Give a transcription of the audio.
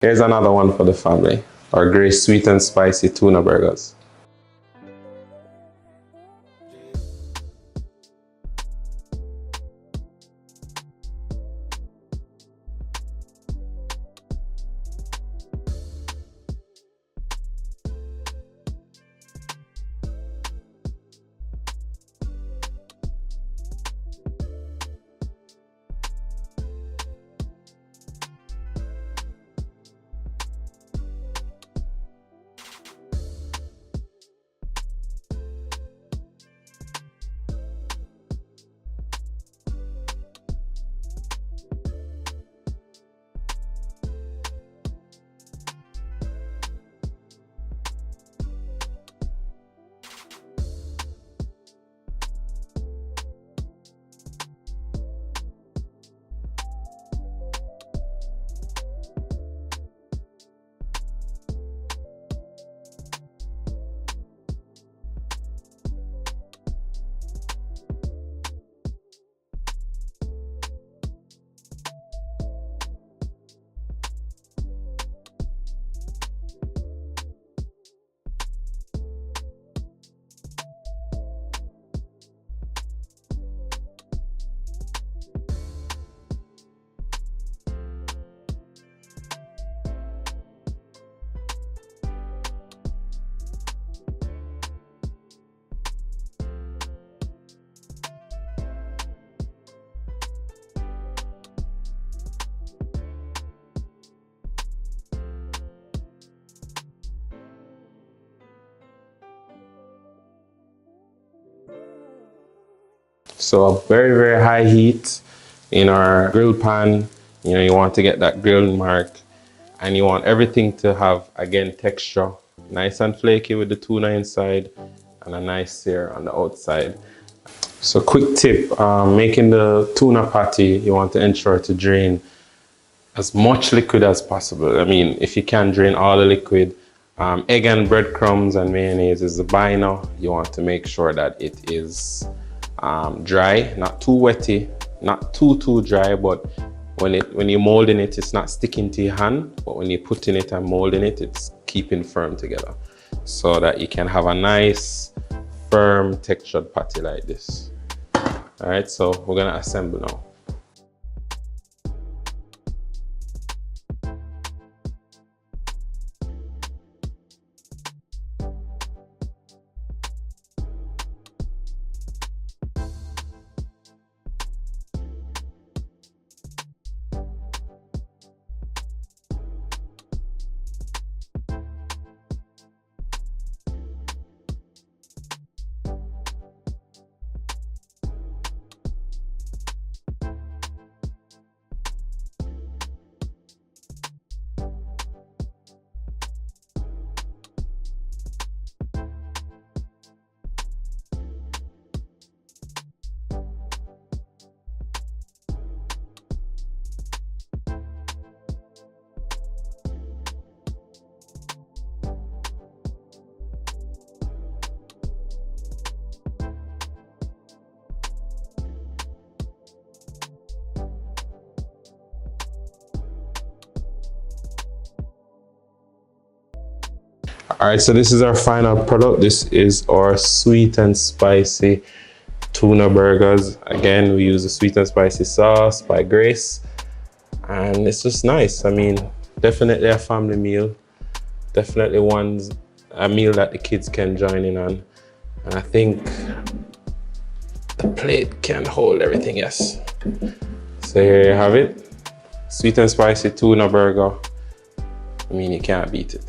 Here's another one for the family, our Grace sweet and spicy tuna burgers. So a very, very high heat in our grill pan. You know, you want to get that grill mark and you want everything to have, again, texture. Nice and flaky with the tuna inside and a nice sear on the outside. So quick tip, making the tuna patty, you want to ensure to drain as much liquid as possible. I mean, if you can drain all the liquid, egg and breadcrumbs and mayonnaise is the biner. You want to make sure that it is dry, not too wetty, not too dry, but when you're molding it, it's not sticking to your hand, but when you're putting it and molding it, it's keeping firm together so that you can have a nice, firm, textured patty like this. All right, so we're gonna assemble now. All right, so this is our final product. This is our sweet and spicy tuna burgers. Again, we use the sweet and spicy sauce by Grace, and it's just nice. I mean, definitely a family meal. Definitely a meal that the kids can join in on. And I think the plate can hold everything, yes. So here you have it. Sweet and spicy tuna burger. I mean, you can't beat it.